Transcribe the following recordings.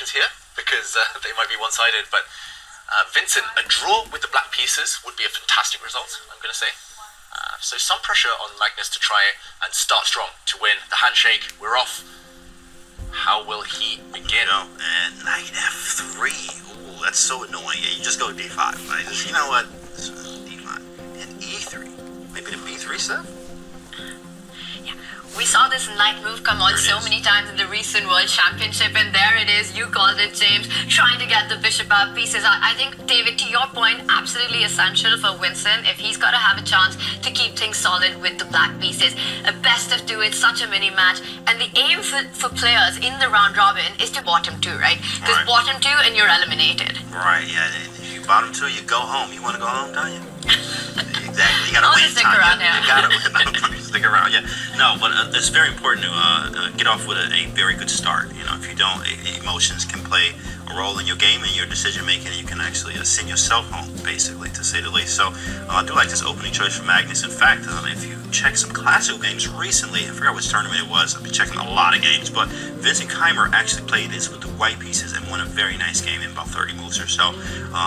predictions here because they might be one-sided, but Vincent, a draw with the black pieces would be a fantastic result, I'm going to say. So some pressure on Magnus to try and start strong, to win. The handshake, we're off. How will he begin? And knight f3. Ooh, that's so annoying. Yeah, you just go d5. Right? Just, you know what? d5 and e3. Maybe the b3 stuff. We saw this knight move come on so many times in the recent World Championship, and there it is. You called it, James, trying to get the bishop out pieces. I think, David, to your point, absolutely essential for Vincent if he's got to have a chance to keep things solid with the black pieces. A best of two, it's such a mini match, and the aim for players in the round robin is to bottom two, right? Because bottom two and you're eliminated. Right, yeah. If you bottom two, you go home. You want to go home, don't you? Exactly. You gotta win. Stick around now. You gotta win. Stick around. Yeah. No, but it's very important to get off with a very good start. You know, if you don't, emotions can play a role in your game and your decision making, and you can actually send yourself home, basically, to say the least. So I do like this opening choice for Magnus. In fact, if you check some classical games recently, I forgot which tournament it was. I've been checking a lot of games, but Vincent Keymer actually played this with the white pieces and won a very nice game in about 30 moves or so.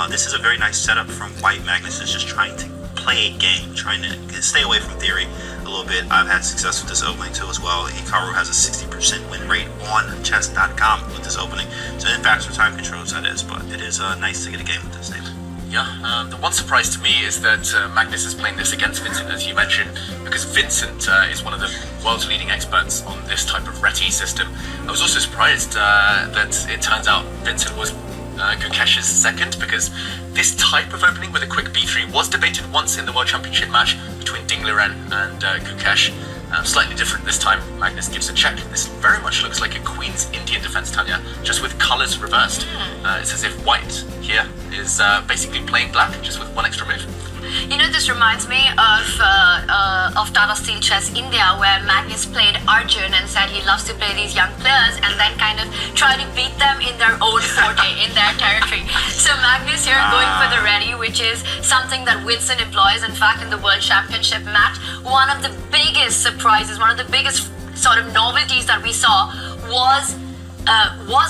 This is a very nice setup from white. Magnus is just trying to play a game, trying to stay away from theory a little bit. I've had success with this opening too as well. Hikaru has a 60% win rate on chess.com with this opening. So in fact, for time controls that is, but it is nice to get a game with this David. Yeah, the one surprise to me is that Magnus is playing this against Vincent, as you mentioned, because Vincent is one of the world's leading experts on this type of Reti system. I was also surprised that it turns out Vincent was Gukesh's second, because this type of opening with a quick b3 was debated once in the World Championship match between Dingleren and Gukesh. Slightly different this time. Magnus gives a check. This very much looks like a Queen's Indian defense, Tanya, just with colours reversed. It's as if white here is basically playing black, just with one extra move. You know, this reminds me of Tata Steel Chess India, where Magnus played Arjun and said he loves to play these young players and then kind of try to beat them in their own forte, in their territory. So Magnus here going for the ready, which is something that Vincent employs. In fact, in the World Championship match, one of the biggest surprises, one of the biggest sort of novelties that we saw was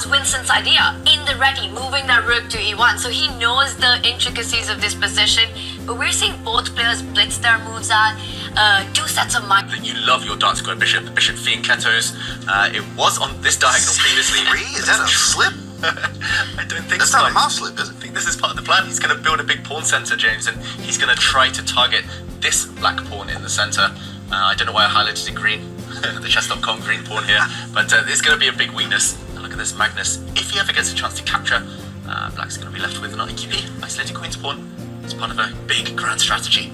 Vincent's idea in the ready, moving that rook to e1. So he knows the intricacies of this position. But we're seeing both players blitz their moves out. Two sets of mind. You love your dark square bishop, the bishop Fianchettos. It was on this diagonal previously. Is that a slip? I don't think that's so. Not a mouse slip, is it? I think this is part of the plan. He's going to build a big pawn center, James, and he's going to try to target this black pawn in the center. I don't know why I highlighted it green, the chess.com green pawn here, but it's going to be a big weakness. And look at this Magnus. If he ever gets a chance to capture, black's going to be left with an IQP, isolated queen's pawn. It's part of a big grand strategy.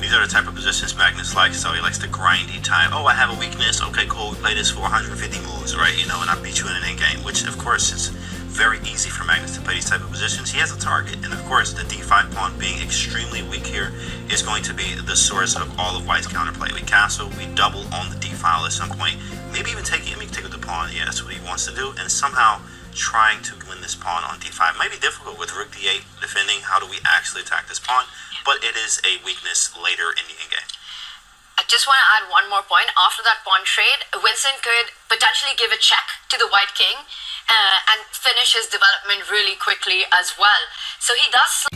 These are the type of positions Magnus likes, so he likes the grindy type. Oh, I have a weakness. Okay, cool. We play this for 150 moves, right? You know, and I beat you in an endgame, which, of course, is very easy for Magnus to play these type of positions. He has a target, and of course, the d5 pawn being extremely weak here is going to be the source of all of white's counterplay. We castle, we double on the d file at some point, maybe even take it. Take with the pawn. Yeah, that's what he wants to do, and somehow trying to win this pawn on d5 might be difficult with rook d8 defending. How do we actually attack this pawn? But it is a weakness later in the endgame. I just want to add one more point. After that pawn trade, Vincent could potentially give a check to the white king and finish his development really quickly as well. So he does.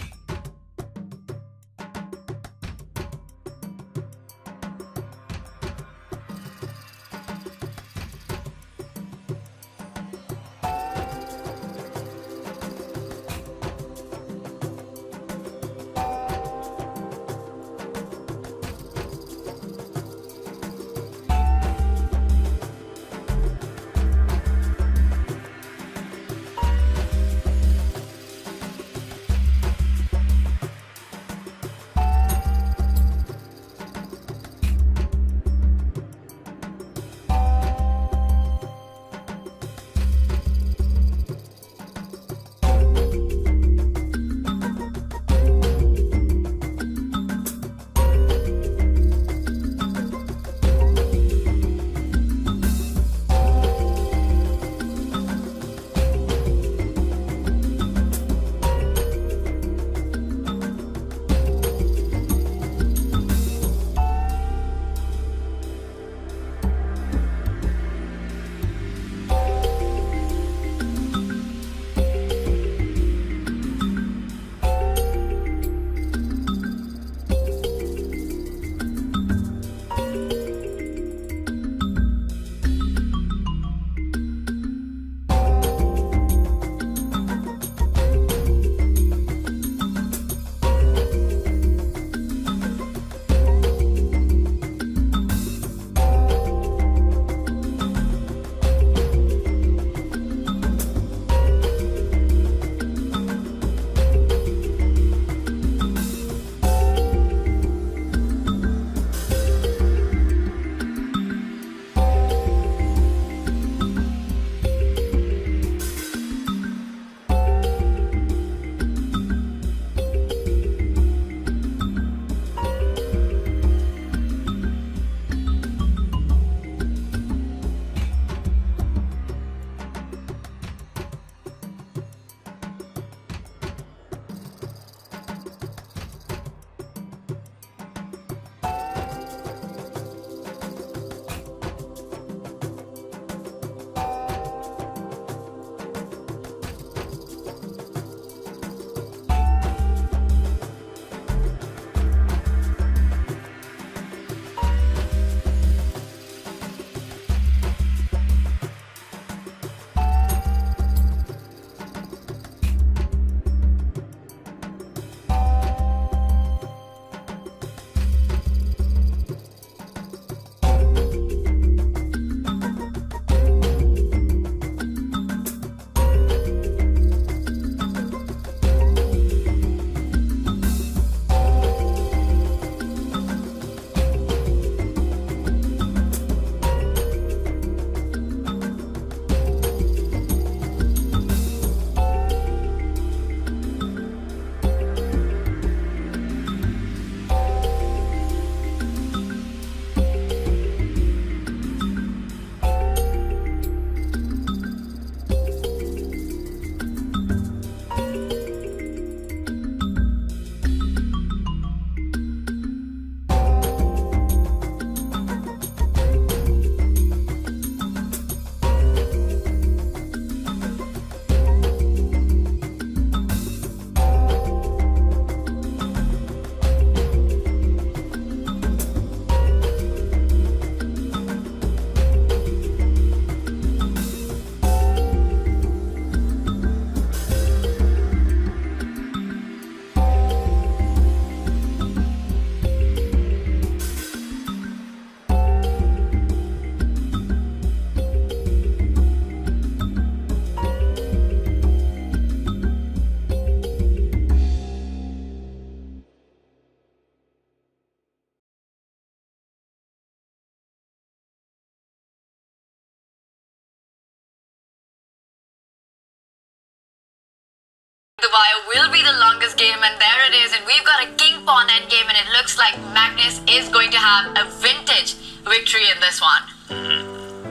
The wire will be the longest game, and there it is. And we've got a king pawn endgame, and it looks like Magnus is going to have a vintage victory in this one.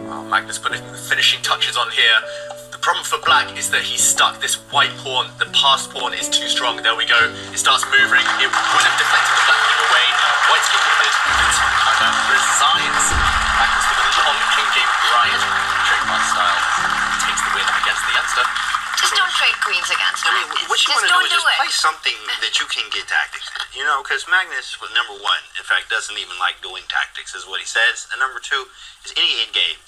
Well, Magnus putting the finishing touches on here. The problem for black is that he's stuck. This white pawn, the passed pawn, is too strong. There we go. It starts moving. It would have deflected the black king away. White's king with it. Vincent kind of resigns. Magnus with a long king game grind, trademark style, takes the win against the youngster. Just don't trade queens against I mean, Magnus. what you Just want to don't do is do just it. play something that you can get tactics in, because Magnus, number one, in fact, doesn't even like doing tactics, is what he says. And number two is any end game,